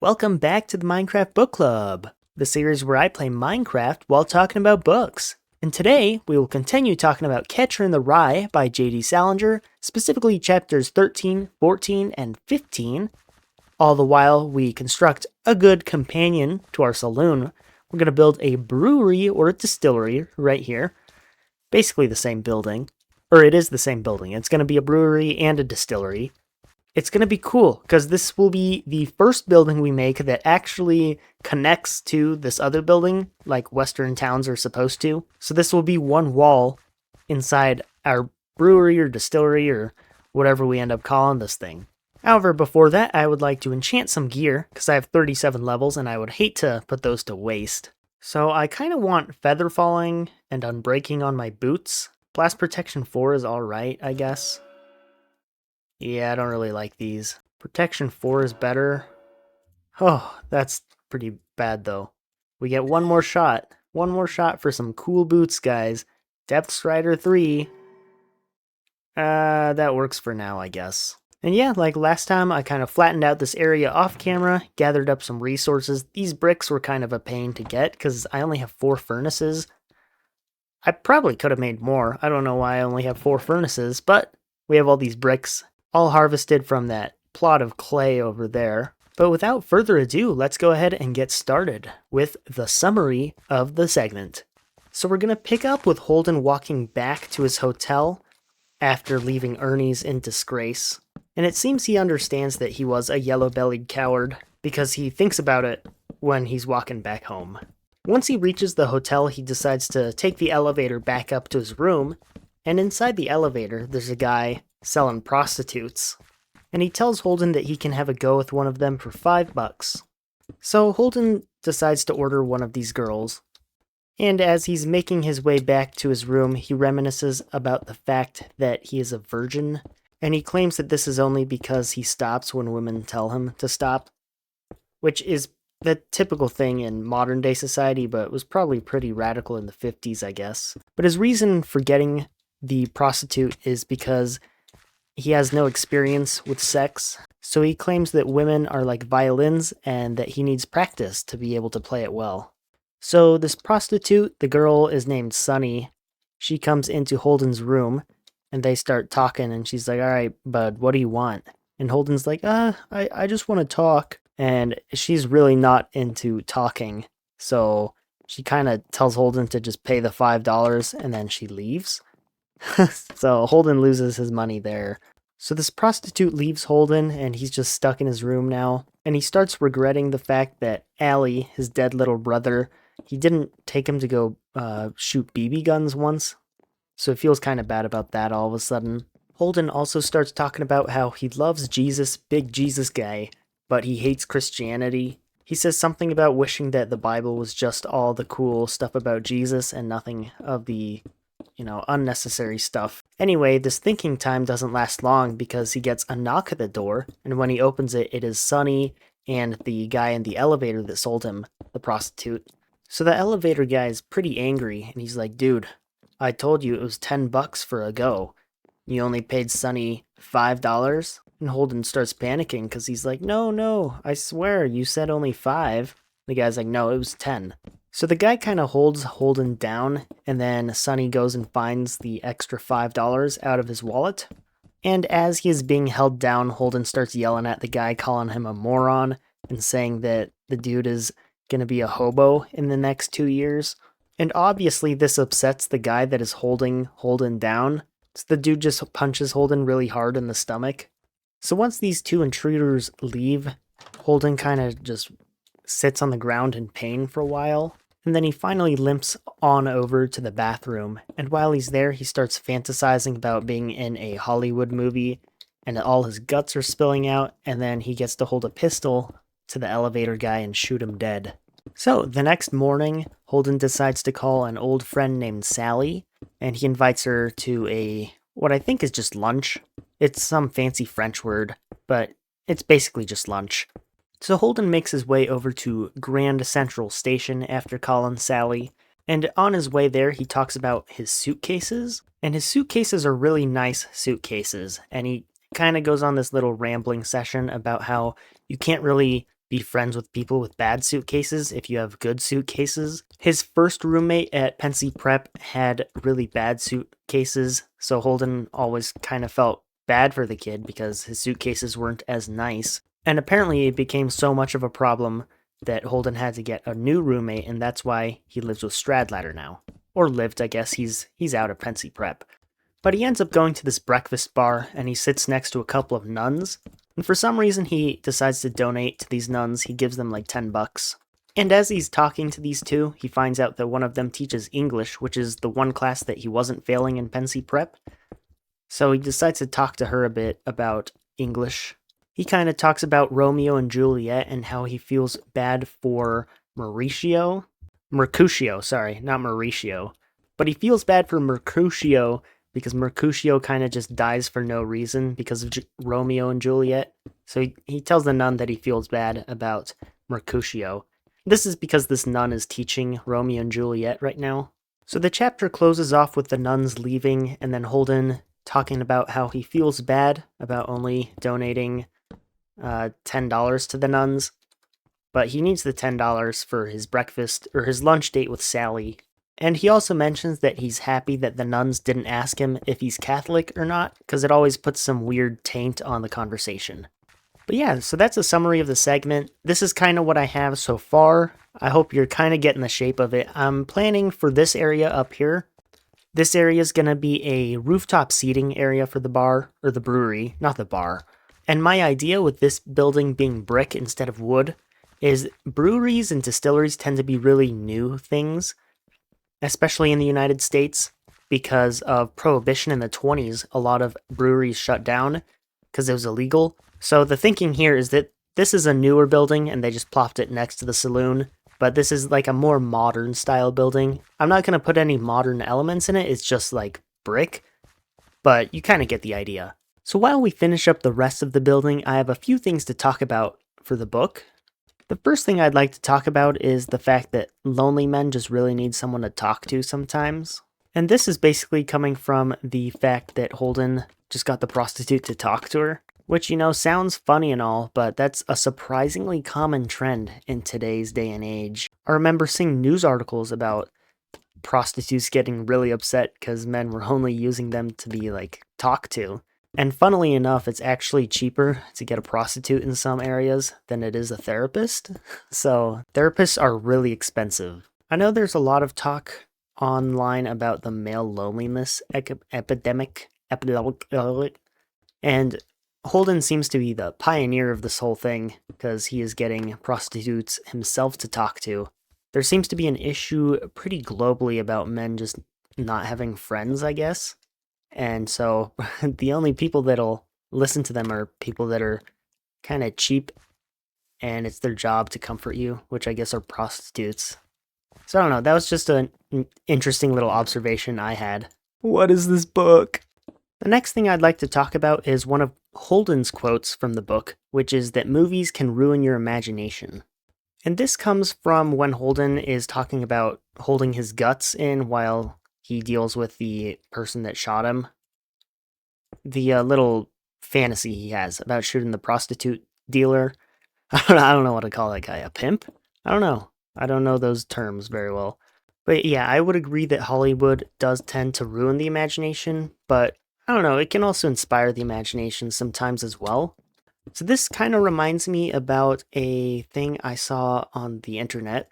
Welcome back to the Minecraft Book Club, the series where I play Minecraft while talking about books. And today, we will continue talking about Catcher in the Rye by J.D. Salinger, specifically chapters 13, 14, and 15. All the while, we construct a good companion to our saloon. We're going to build a brewery or a distillery right here. Basically the same building. Or it is the same building. It's going to be a brewery and a distillery. It's going to be cool, because this will be the first building we make that actually connects to this other building, like Western towns are supposed to. So this will be one wall inside our brewery or distillery or whatever we end up calling this thing. However, before that, I would like to enchant some gear, because I have 37 levels and I would hate to put those to waste. So I kind of want feather falling and unbreaking on my boots. Blast protection 4 is alright, I guess. Yeah, I don't really like these. Protection 4 is better. Oh, that's pretty bad though. We get one more shot. One more shot for some cool boots, guys. Depth Strider 3. That works for now, I guess. And yeah, like last time, I kind of flattened out this area off camera, gathered up some resources. These bricks were kind of a pain to get, because I only have 4 furnaces. I probably could have made more. I don't know why I only have 4 furnaces, but we have all these bricks, all harvested from that plot of clay over there. But without further ado, let's go ahead and get started with the summary of the segment. So we're going to pick up with Holden walking back to his hotel after leaving Ernie's in disgrace. And it seems he understands that he was a yellow-bellied coward, because he thinks about it when he's walking back home. Once he reaches the hotel, he decides to take the elevator back up to his room, and inside the elevator, there's a guy selling prostitutes. And he tells Holden that he can have a go with one of them for $5. So Holden decides to order one of these girls. And as he's making his way back to his room, he reminisces about the fact that he is a virgin. And he claims that this is only because he stops when women tell him to stop. Which is the typical thing in modern day society, but was probably pretty radical in the 50s, I guess. But his reason for getting the prostitute is because he has no experience with sex, so he claims that women are like violins and that he needs practice to be able to play it well. So this prostitute, the girl is named Sunny. She comes into Holden's room and they start talking, and she's like, "All right, bud, what do you want?" And Holden's like, I just want to talk. And she's really not into talking, so she kind of tells Holden to just pay the $5 and then she leaves. So Holden loses his money there. So this prostitute leaves Holden, and he's just stuck in his room now. And he starts regretting the fact that Allie, his dead little brother, he didn't take him to go shoot BB guns once. So he feels kind of bad about that all of a sudden. Holden also starts talking about how he loves Jesus, big Jesus guy, but he hates Christianity. He says something about wishing that the Bible was just all the cool stuff about Jesus and nothing of the unnecessary stuff. Anyway, this thinking time doesn't last long, because he gets a knock at the door, and when he opens it, it is Sunny and the guy in the elevator that sold him the prostitute. So the elevator guy is pretty angry, and he's like, "Dude, I told you it was $10 for a go. You only paid Sunny $5? And Holden starts panicking, because he's like, No, I swear, you said only 5. The guy's like, "No, it was 10. So the guy kind of holds Holden down, and then Sunny goes and finds the extra $5 out of his wallet. And as he is being held down, Holden starts yelling at the guy, calling him a moron, and saying that the dude is going to be a hobo in the next 2 years. And obviously this upsets the guy that is holding Holden down. So the dude just punches Holden really hard in the stomach. So once these two intruders leave, Holden kind of just sits on the ground in pain for a while. And then he finally limps on over to the bathroom, and while he's there, he starts fantasizing about being in a Hollywood movie, and all his guts are spilling out, and then he gets to hold a pistol to the elevator guy and shoot him dead. So, the next morning, Holden decides to call an old friend named Sally, and he invites her to what I think is just lunch. It's some fancy French word, but it's basically just lunch. So Holden makes his way over to Grand Central Station after calling Sally, and on his way there he talks about his suitcases, and his suitcases are really nice suitcases, and he kind of goes on this little rambling session about how you can't really be friends with people with bad suitcases if you have good suitcases. His first roommate at Pensy Prep had really bad suitcases, so Holden always kind of felt bad for the kid because his suitcases weren't as nice. And apparently it became so much of a problem that Holden had to get a new roommate, and that's why he lives with Stradlater now. Or lived, I guess. He's out of Pensy Prep. But he ends up going to this breakfast bar, and he sits next to a couple of nuns. And for some reason, he decides to donate to these nuns. He gives them like $10. And as he's talking to these two, he finds out that one of them teaches English, which is the one class that he wasn't failing in Pensy Prep. So he decides to talk to her a bit about English. He kind of talks about Romeo and Juliet and how he feels bad for Mercutio, sorry, not Mauricio. But he feels bad for Mercutio because Mercutio kind of just dies for no reason because of Romeo and Juliet. So he tells the nun that he feels bad about Mercutio. This is because this nun is teaching Romeo and Juliet right now. So the chapter closes off with the nuns leaving and then Holden talking about how he feels bad about only donating $10 to the nuns. But he needs the $10 for his breakfast or his lunch date with Sally. And he also mentions that he's happy that the nuns didn't ask him if he's Catholic or not, because it always puts some weird taint on the conversation. But yeah, so that's a summary of the segment. This is kind of what I have so far. I hope you're kind of getting the shape of it. I'm planning for this area up here. This area is going to be a rooftop seating area for the bar, or the brewery, not the bar. And my idea with this building being brick instead of wood is breweries and distilleries tend to be really new things, especially in the United States, because of Prohibition in the 20s. A lot of breweries shut down because it was illegal. So the thinking here is that this is a newer building and they just plopped it next to the saloon, but this is like a more modern style building. I'm not going to put any modern elements in it, it's just like brick, but you kind of get the idea. So while we finish up the rest of the building, I have a few things to talk about for the book. The first thing I'd like to talk about is the fact that lonely men just really need someone to talk to sometimes. And this is basically coming from the fact that Holden just got the prostitute to talk to her, which, you know, sounds funny and all, but that's a surprisingly common trend in today's day and age. I remember seeing news articles about prostitutes getting really upset because men were only using them to be, like, talked to. And funnily enough, it's actually cheaper to get a prostitute in some areas than it is a therapist. So therapists are really expensive. I know there's a lot of talk online about the male loneliness epidemic. And Holden seems to be the pioneer of this whole thing because he is getting prostitutes himself to talk to. There seems to be an issue pretty globally about men just not having friends, I guess. And so the only people that'll listen to them are people that are kind of cheap and it's their job to comfort you, which I guess are prostitutes. So I don't know, that was just an interesting little observation I had. What is this book? The next thing I'd like to talk about is one of Holden's quotes from the book, which is that movies can ruin your imagination. And this comes from when Holden is talking about holding his guts in while he deals with the person that shot him. The little fantasy he has about shooting the prostitute dealer. I don't know what to call that guy. A pimp? I don't know. I don't know those terms very well. But yeah, I would agree that Hollywood does tend to ruin the imagination, but I don't know, it can also inspire the imagination sometimes as well. So this kind of reminds me about a thing I saw on the internet.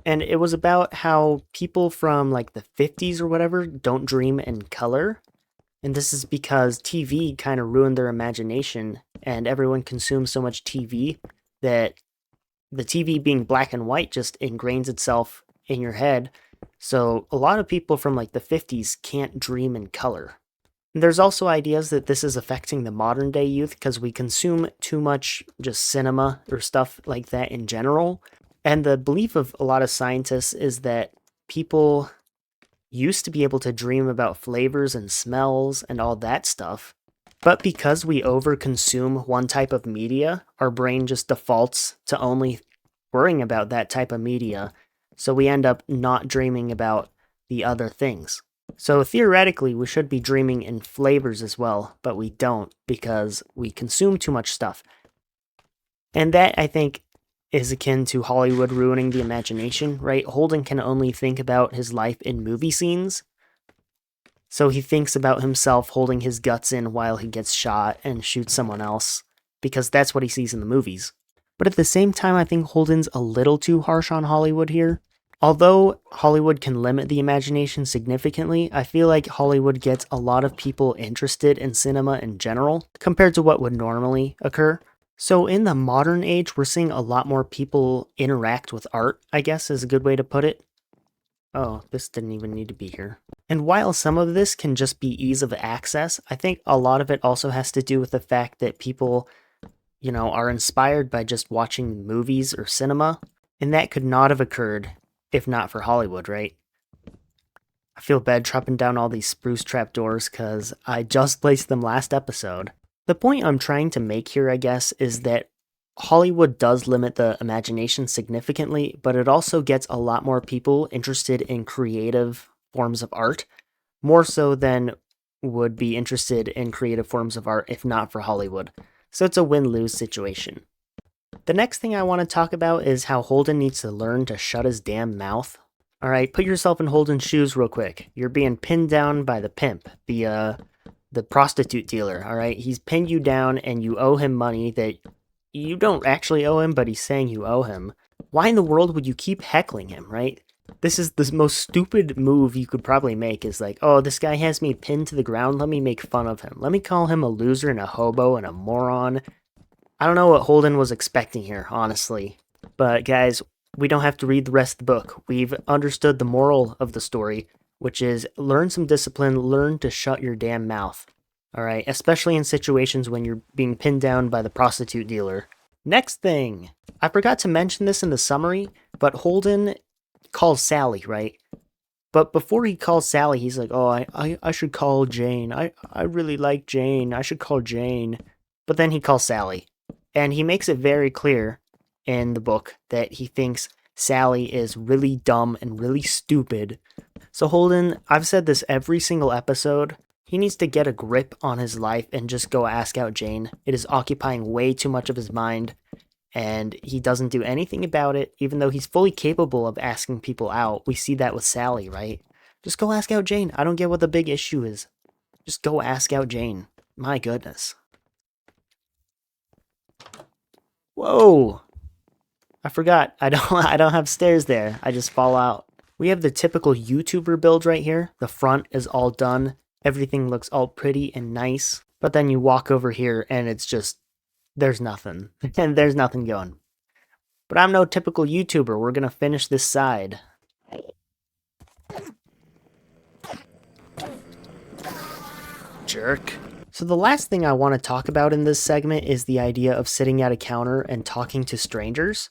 And it was about how people from like the 50s or whatever don't dream in color. And this is because TV kind of ruined their imagination and everyone consumes so much TV that the TV being black and white just ingrains itself in your head. So a lot of people from like the 50s can't dream in color. And there's also ideas that this is affecting the modern day youth because we consume too much just cinema or stuff like that in general. And the belief of a lot of scientists is that people used to be able to dream about flavors and smells and all that stuff. But because we overconsume one type of media, our brain just defaults to only worrying about that type of media. So we end up not dreaming about the other things. So theoretically, we should be dreaming in flavors as well, but we don't because we consume too much stuff. And that, I think, is akin to Hollywood ruining the imagination, right? Holden can only think about his life in movie scenes. So he thinks about himself holding his guts in while he gets shot and shoots someone else, because that's what he sees in the movies. But at the same time, I think Holden's a little too harsh on Hollywood here. Although Hollywood can limit the imagination significantly, I feel like Hollywood gets a lot of people interested in cinema in general, compared to what would normally occur. So in the modern age, we're seeing a lot more people interact with art, I guess is a good way to put it. Oh, this didn't even need to be here. And while some of this can just be ease of access, I think a lot of it also has to do with the fact that people, are inspired by just watching movies or cinema, and that could not have occurred if not for Hollywood, right? I feel bad chopping down all these spruce trapdoors because I just placed them last episode. The point I'm trying to make here, I guess, is that Hollywood does limit the imagination significantly, but it also gets a lot more people interested in creative forms of art, more so than would be interested in creative forms of art if not for Hollywood. So it's a win-lose situation. The next thing I want to talk about is how Holden needs to learn to shut his damn mouth. Alright, put yourself in Holden's shoes real quick. You're being pinned down by the pimp, the prostitute dealer, alright? He's pinned you down and you owe him money that you don't actually owe him, but he's saying you owe him. Why in the world would you keep heckling him, right? This is the most stupid move you could probably make, is like, oh, this guy has me pinned to the ground, let me make fun of him. Let me call him a loser and a hobo and a moron. I don't know what Holden was expecting here, honestly. But guys, we don't have to read the rest of the book. We've understood the moral of the story, which is learn some discipline, learn to shut your damn mouth. Alright, especially in situations when you're being pinned down by the prostitute dealer. Next thing! I forgot to mention this in the summary, but Holden calls Sally, right? But before he calls Sally, he's like, oh, I should call Jane. I really like Jane. I should call Jane. But then he calls Sally. And he makes it very clear in the book that he thinks Sally is really dumb and really stupid. So Holden, I've said this every single episode, he needs to get a grip on his life and just go ask out Jane. It is occupying way too much of his mind, and he doesn't do anything about it, even though he's fully capable of asking people out. We see that with Sally, right? Just go ask out Jane. I don't get what the big issue is. Just go ask out Jane. My goodness. Whoa! I forgot. I don't have stairs there. I just fall out. We have the typical YouTuber build right here. The front is all done. Everything looks all pretty and nice. But then you walk over here and it's just, there's nothing. And there's nothing going. But I'm no typical YouTuber. We're gonna finish this side. Jerk. So the last thing I want to talk about in this segment is the idea of sitting at a counter and talking to strangers.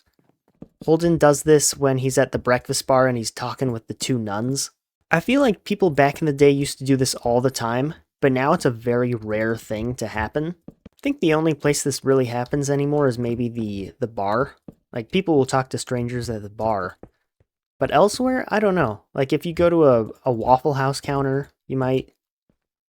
Holden does this when he's at the breakfast bar and he's talking with the two nuns. I feel like people back in the day used to do this all the time, but now it's a very rare thing to happen. I think the only place this really happens anymore is maybe the bar. Like, people will talk to strangers at the bar. But elsewhere, I don't know. Like, if you go to a Waffle House counter, you might.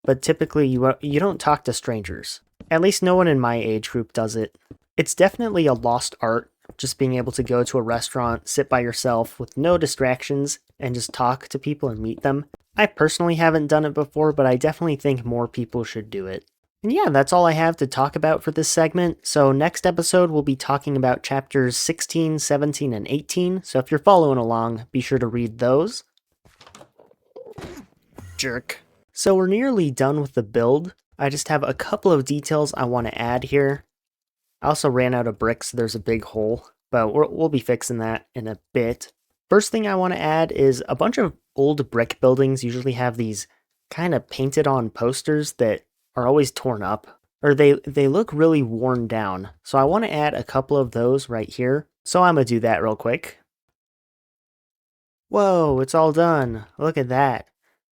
But typically, you don't talk to strangers. At least no one in my age group does it. It's definitely a lost art, just being able to go to a restaurant, sit by yourself with no distractions, and just talk to people and meet them. I personally haven't done it before, but I definitely think more people should do it. And yeah, that's all I have to talk about for this segment. So next episode, we'll be talking about chapters 16, 17, and 18. So if you're following along, be sure to read those. Jerk. So we're nearly done with the build. I just have a couple of details I want to add here. I also ran out of bricks, so there's a big hole, but we'll be fixing that in a bit. First thing I want to add is a bunch of old brick buildings usually have these kind of painted on posters that are always torn up, or they look really worn down. So I want to add a couple of those right here. So I'm going to do that real quick. Whoa, it's all done. Look at that.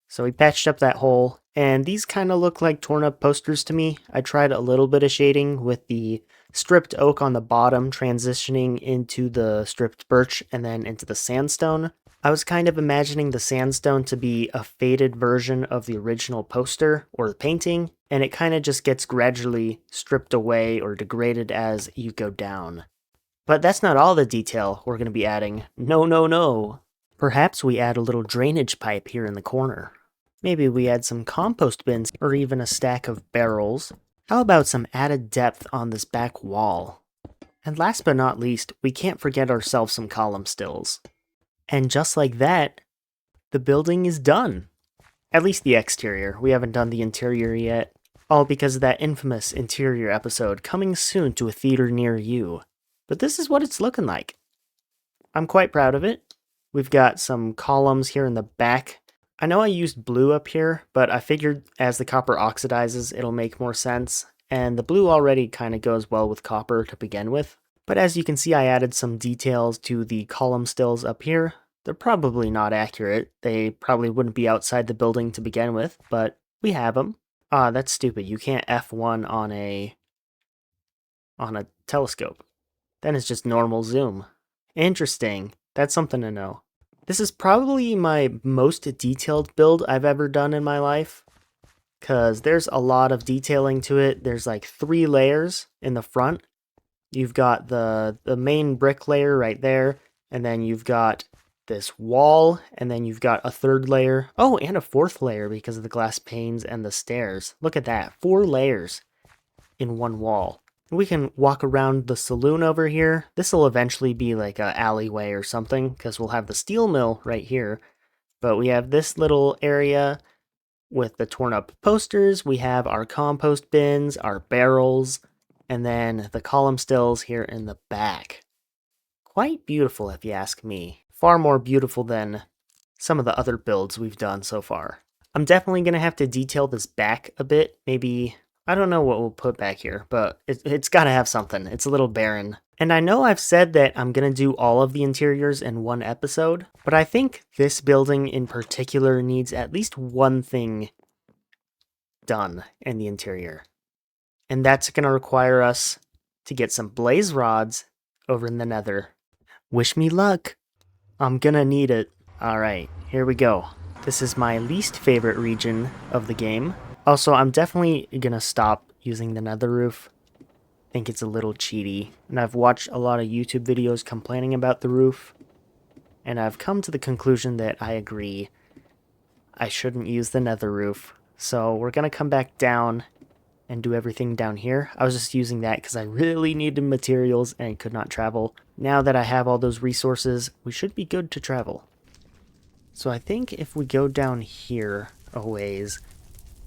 So we patched up that hole, and these kind of look like torn up posters to me. I tried a little bit of shading with the stripped oak on the bottom transitioning into the stripped birch and then into the sandstone. I was kind of imagining the sandstone to be a faded version of the original poster or the painting, and it kind of just gets gradually stripped away or degraded as you go down. But that's not all the detail we're going to be adding. No, no, no. Perhaps we add a little drainage pipe here in the corner. Maybe we add some compost bins or even a stack of barrels. How about some added depth on this back wall? And last but not least, we can't forget ourselves some column stills. And just like that, the building is done. At least the exterior. We haven't done the interior yet. All because of that infamous interior episode coming soon to a theater near you. But this is what it's looking like. I'm quite proud of it. We've got some columns here in the back. I know I used blue up here, but I figured as the copper oxidizes, it'll make more sense. And the blue already kind of goes well with copper to begin with. But as you can see, I added some details to the column stills up here. They're probably not accurate. They probably wouldn't be outside the building to begin with, but we have them. Ah, that's stupid. You can't F1 on a telescope. Then it's just normal zoom. Interesting. That's something to know. This is probably my most detailed build I've ever done in my life, because there's a lot of detailing to it. There's like 3 layers in the front. You've got the main brick layer right there, and then you've got this wall, and then you've got a 3rd layer. Oh, and a 4th layer because of the glass panes and the stairs. Look at that, 4 layers in one wall. We can walk around the saloon over here. This will eventually be like an alleyway or something, because we'll have the steel mill right here. But we have this little area with the torn up posters. We have our compost bins, our barrels, and then the column stills here in the back. Quite beautiful if you ask me. Far more beautiful than some of the other builds we've done so far. I'm definitely going to have to detail this back a bit. Maybe, I don't know what we'll put back here, but it's got to have something. It's a little barren. And I know I've said that I'm going to do all of the interiors in one episode, but I think this building in particular needs at least one thing done in the interior. And that's going to require us to get some blaze rods over in the Nether. Wish me luck. I'm going to need it. Alright, here we go. This is my least favorite region of the game. Also, I'm definitely going to stop using the Nether roof. I think it's a little cheaty. And I've watched a lot of YouTube videos complaining about the roof. And I've come to the conclusion that I agree. I shouldn't use the Nether roof. So we're going to come back down and do everything down here. I was just using that because I really needed materials and could not travel. Now that I have all those resources, we should be good to travel. So I think if we go down here a ways,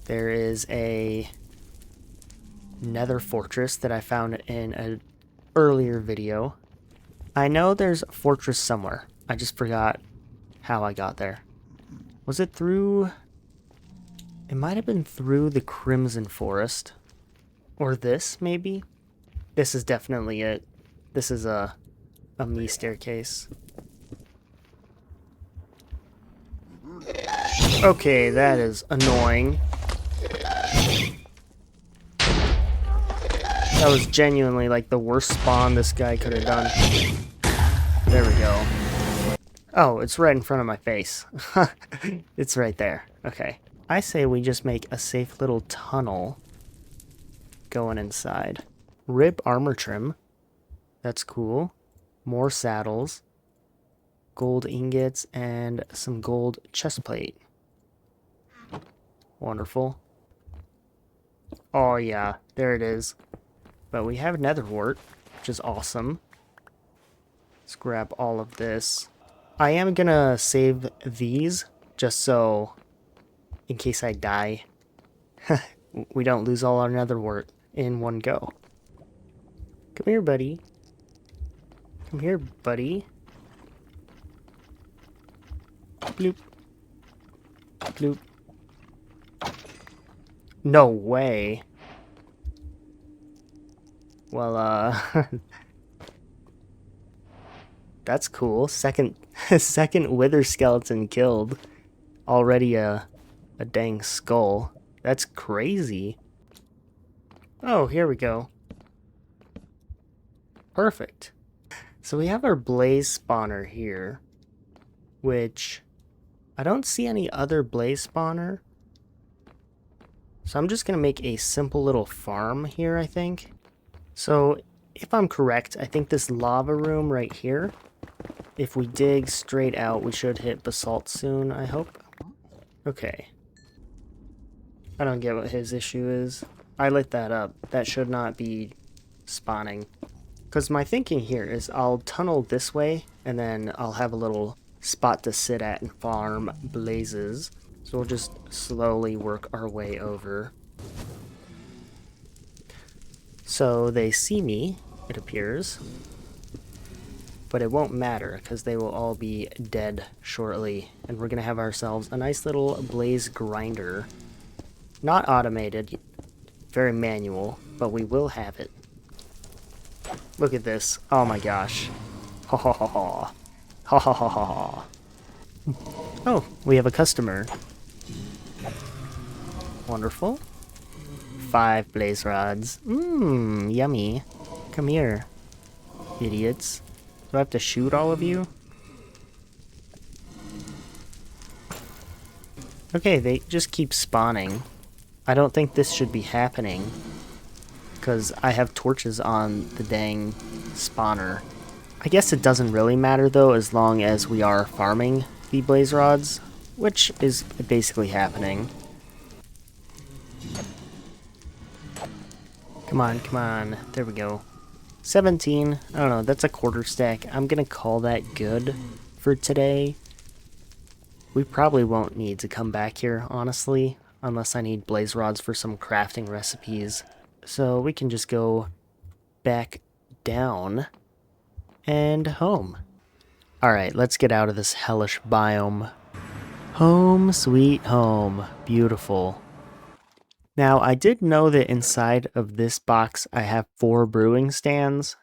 there is a Nether fortress that I found in an earlier video. I know there's a fortress somewhere. I just forgot how I got there. Was it through... It might have been through the Crimson Forest. Or this, maybe? This is definitely it. This is a me staircase. Okay, that is annoying. That was genuinely like the worst spawn this guy could have done. There we go. Oh, it's right in front of my face. It's right there. Okay. I say we just make a safe little tunnel going inside. Rib armor trim. That's cool. More saddles. Gold ingots and some gold chest plate. Wonderful. Oh yeah, there it is. But we have nether wart, which is awesome. Let's grab all of this. I am gonna save these just so in case I die, we don't lose all our nether wart in one go. Come here, buddy. Come here, buddy. Bloop. Bloop. No way. Well, that's cool. Second wither skeleton killed. Already a dang skull. That's crazy. Oh, here we go. Perfect. So we have our blaze spawner here, which I don't see any other blaze spawner. So I'm just going to make a simple little farm here, I think. So if I'm correct, I think this lava room right here, if we dig straight out, we should hit basalt soon, I hope. Okay. I don't get what his issue is. I lit that up. That should not be spawning. Because my thinking here is I'll tunnel this way, and then I'll have a little spot to sit at and farm blazes. So we'll just slowly work our way over. So they see me, it appears. But it won't matter, because they will all be dead shortly. And we're going to have ourselves a nice little blaze grinder. Not automated, very manual, but we will have it. Look at this. Oh my gosh. Ha ha ha ha. Ha ha ha ha ha. Oh, we have a customer. Wonderful. 5 blaze rods. Mmm, yummy. Come here, idiots. Do I have to shoot all of you? Okay, they just keep spawning. I don't think this should be happening, because I have torches on the dang spawner. I guess it doesn't really matter though, as long as we are farming the blaze rods, which is basically happening. Come on, come on. There we go. 17. I don't know, that's a quarter stack. I'm gonna call that good for today. We probably won't need to come back here, honestly, unless I need blaze rods for some crafting recipes. So we can just go back down and home. Alright, let's get out of this hellish biome. Home sweet home. Beautiful. Now, I did know that inside of this box I have 4 brewing stands,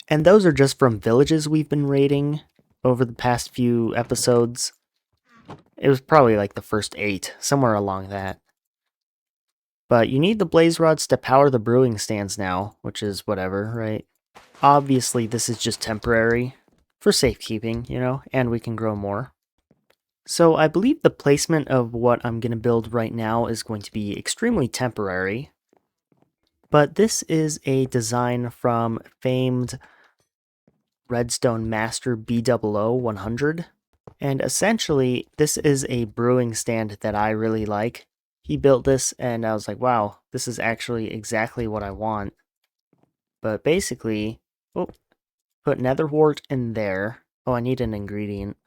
and those are just from villages we've been raiding over the past few episodes. It was probably like the first 8, somewhere along that. But you need the blaze rods to power the brewing stands now, which is whatever, right? Obviously, this is just temporary, for safekeeping, you know, and we can grow more. So I believe the placement of what I'm going to build right now is going to be extremely temporary. But this is a design from famed Redstone Master B000100. And essentially, this is a brewing stand that I really like. He built this and I was like, wow, this is actually exactly what I want. But basically, oh, put nether wart in there. Oh, I need an ingredient.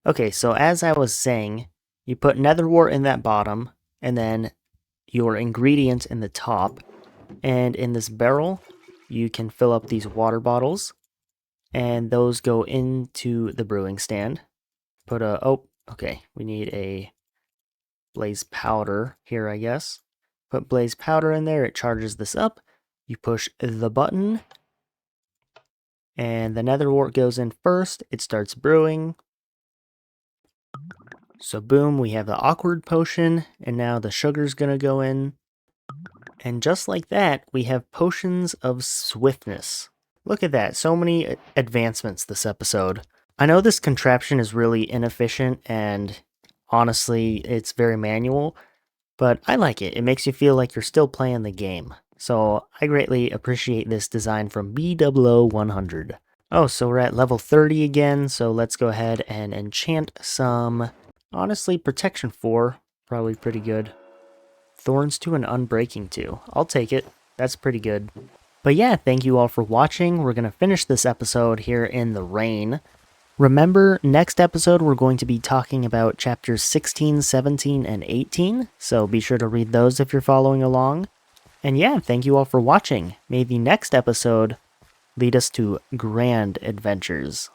Okay, so as I was saying, you put nether wart in that bottom, and then your ingredients in the top. And in this barrel, you can fill up these water bottles, and those go into the brewing stand. Put a, oh, okay, we need a blaze powder here, I guess. Put blaze powder in there, it charges this up. You push the button, and the nether wart goes in first. It starts brewing. So boom, we have the awkward potion, and now the sugar's gonna go in. And just like that, we have potions of swiftness. Look at that, so many advancements this episode. I know this contraption is really inefficient, and honestly, it's very manual, but I like it. It makes you feel like you're still playing the game. So I greatly appreciate this design from B000100. Oh, so we're at level 30 again, so let's go ahead and enchant some. Honestly, protection 4, probably pretty good. Thorns 2 and unbreaking 2. I'll take it. That's pretty good. But yeah, thank you all for watching. We're going to finish this episode here in the rain. Remember, next episode we're going to be talking about chapters 16, 17, and 18, so be sure to read those if you're following along. And yeah, thank you all for watching. May the next episode lead us to grand adventures.